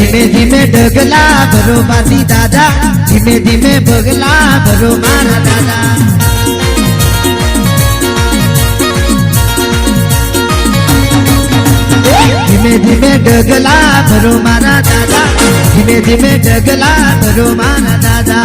धीमे धीमे डगला भरो बाती दादा धीमे धीमे बगला भरो मारा दादा धीमे धीमे डगला भरो मारा दादा धीमे धीमे डगला भरो मारा दादा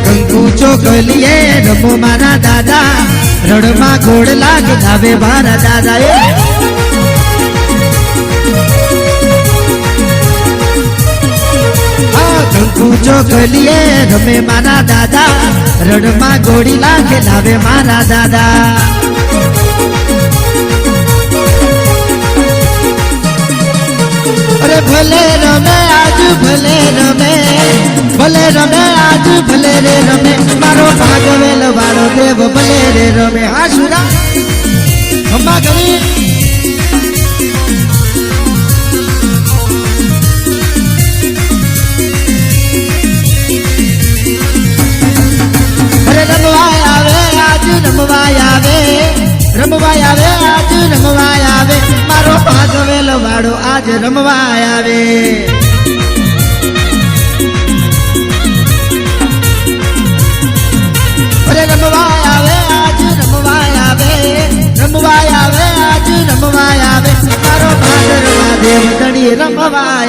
कंकु चोकलिए रमो मारा दादा रड़मा घोड़ लागे धावे मारा दादा कंकु चोकलिए रमे मारा दादा रड़मा घोड़ी लागे धावे मारा दादा अरे भले रमे आज भले रमे आज भले रे रमे मारो भागवेल वालो देव भले रे रमे हाँ सुरा अम्मा गरी अरे रमवाय आवे आज रमवाय आवे आज रमवाय आवे मारो भागवेल वालो आज रमवाय आवे रमवाय आवे आज रमवाय आवे आज रमवाय आवे मारो भादरवा देव गणी रमवाय